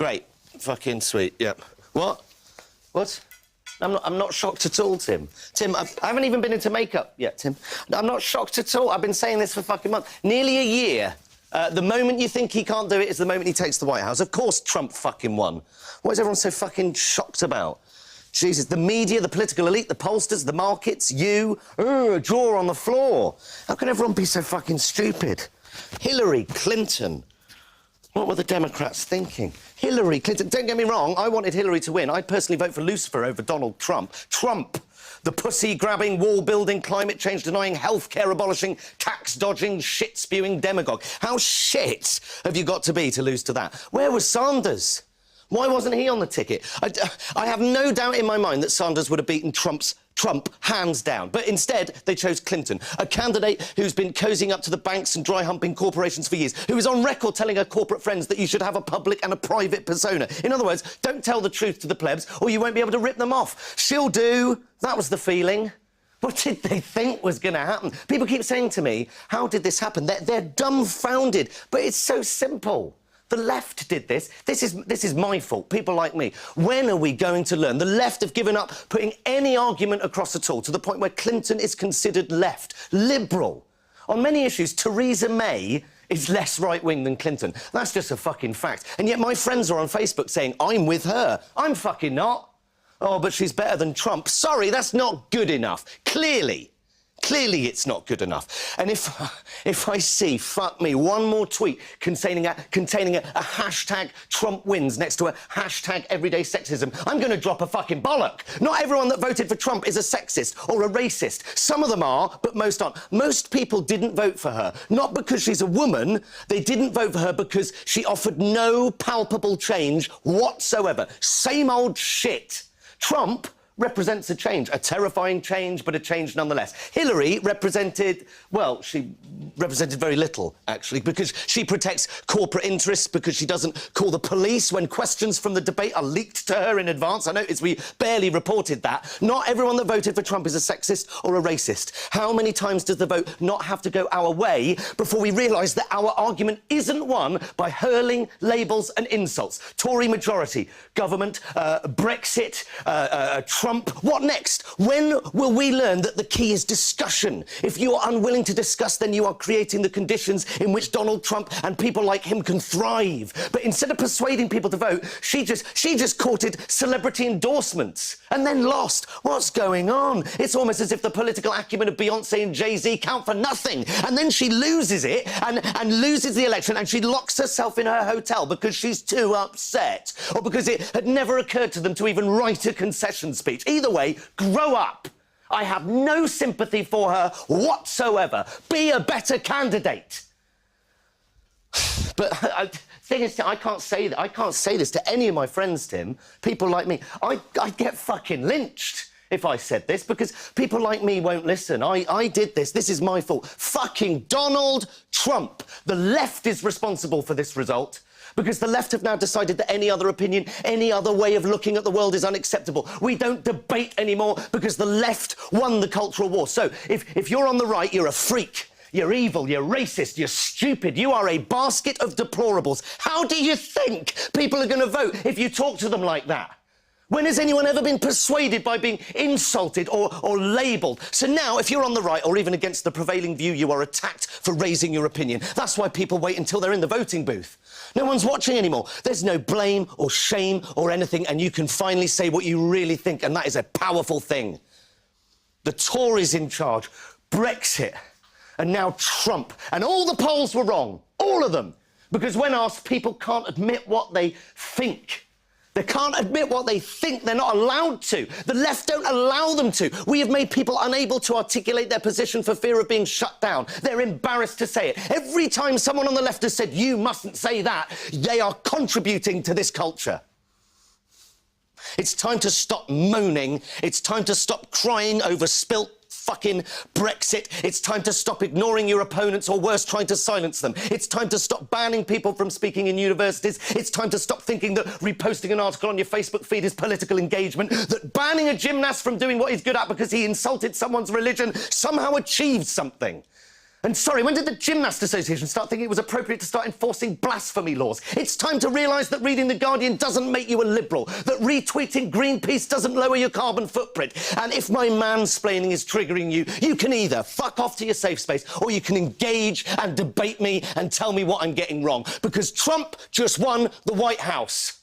Great. Fucking sweet, yeah. What? What? I'm not shocked at all, Tim. Tim, I haven't even been into makeup yet, Tim. I'm not shocked at all. I've been saying this for fucking months. Nearly a year. The moment you think he can't do it is the moment he takes the White House. Of course Trump fucking won. What is everyone so fucking shocked about? Jesus, the media, the political elite, the pollsters, the markets, you, a jaw on the floor. How can everyone be so fucking stupid? Hillary Clinton. What were the Democrats thinking? Hillary Clinton. Don't get me wrong, I wanted Hillary to win. I'd personally vote for Lucifer over Donald Trump. Trump, the pussy-grabbing, wall-building, climate change-denying, health-care abolishing, tax-dodging, shit-spewing demagogue. How shit have you got to be to lose to that? Where was Sanders? Why wasn't he on the ticket? I have no doubt in my mind that Sanders would have beaten Trump hands down. But instead, they chose Clinton, a candidate who's been cozying up to the banks and dry-humping corporations for years, who is on record telling her corporate friends that you should have a public and a private persona. In other words, don't tell the truth to the plebs or you won't be able to rip them off. She'll do. That was the feeling. What did they think was going to happen? People keep saying to me, how did this happen? They're dumbfounded. But it's so simple. The left did this. This is my fault, people like me. When are we going to learn? The left have given up putting any argument across at all, to the point where Clinton is considered left, liberal. On many issues, Theresa May is less right-wing than Clinton. That's just a fucking fact. And yet my friends are on Facebook saying, I'm with her. I'm fucking not. Oh, but she's better than Trump. Sorry, that's not good enough. Clearly it's not good enough. And if I see, fuck me, one more tweet containing a hashtag Trump wins next to a hashtag everyday sexism, I'm going to drop a fucking bollock. Not everyone that voted for Trump is a sexist or a racist. Some of them are, but most aren't. Most people didn't vote for her, not because she's a woman. They didn't vote for her because she offered no palpable change whatsoever. Same old shit. Trump represents a change, a terrifying change, but a change nonetheless. Hillary represented, well, she represented very little, actually, because she protects corporate interests, because she doesn't call the police when questions from the debate are leaked to her in advance. I noticed we barely reported that. Not everyone that voted for Trump is a sexist or a racist. How many times does the vote not have to go our way before we realise that our argument isn't won by hurling labels and insults? Tory majority, government, Brexit, Trump. What next? When will we learn that the key is discussion? If you are unwilling to discuss, then you are creating the conditions in which Donald Trump and people like him can thrive. But instead of persuading people to vote, she just courted celebrity endorsements and then lost. What's going on? It's almost as if the political acumen of Beyonce and Jay-Z count for nothing. And then she loses it and loses the election, and she locks herself in her hotel because she's too upset, or because it had never occurred to them to even write a concession speech. Either way, grow up. I have no sympathy for her whatsoever. Be a better candidate. But the thing is, I can't say that. I can't say this to any of my friends, Tim. People like me. I'd get fucking lynched if I said this, because people like me won't listen. I did this. This is my fault. Fucking Donald Trump. The left is responsible for this result, because the left have now decided that any other opinion, any other way of looking at the world is unacceptable. We don't debate anymore because the left won the cultural war. So if you're on the right, you're a freak. You're evil, you're racist, you're stupid, you are a basket of deplorables. How do you think people are going to vote if you talk to them like that? When has anyone ever been persuaded by being insulted or labelled? So now, if you're on the right or even against the prevailing view, you are attacked for raising your opinion. That's why people wait until they're in the voting booth. No one's watching anymore. There's no blame or shame or anything, and you can finally say what you really think, and that is a powerful thing. The Tories in charge, Brexit, and now Trump. And all the polls were wrong. All of them. Because when asked, people can't admit what they think. They can't admit what they think. They're not allowed to. The left don't allow them to. We have made people unable to articulate their position for fear of being shut down. They're embarrassed to say it. Every time someone on the left has said, you mustn't say that, they are contributing to this culture. It's time to stop moaning. It's time to stop crying over spilt fucking Brexit. It's time to stop ignoring your opponents, or worse, trying to silence them. It's time to stop banning people from speaking in universities. It's time to stop thinking that reposting an article on your Facebook feed is political engagement, that banning a gymnast from doing what he's good at because he insulted someone's religion somehow achieved something. And sorry, when did the Gymnast Association start thinking it was appropriate to start enforcing blasphemy laws? It's time to realise that reading The Guardian doesn't make you a liberal, that retweeting Greenpeace doesn't lower your carbon footprint. And if my mansplaining is triggering you, you can either fuck off to your safe space or you can engage and debate me and tell me what I'm getting wrong. Because Trump just won the White House.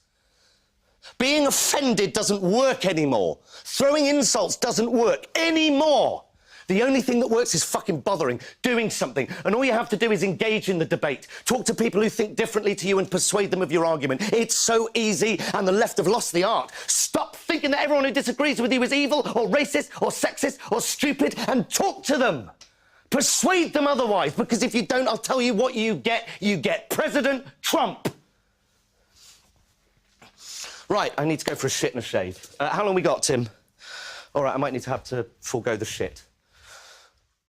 Being offended doesn't work anymore. Throwing insults doesn't work anymore. The only thing that works is fucking bothering, doing something. And all you have to do is engage in the debate. Talk to people who think differently to you and persuade them of your argument. It's so easy, and the left have lost the art. Stop thinking that everyone who disagrees with you is evil or racist or sexist or stupid, and talk to them. Persuade them otherwise, because if you don't, I'll tell you what you get. You get President Trump. Right, I need to go for a shit and a shave. How long we got, Tim? All right, I might need to have to forego the shit.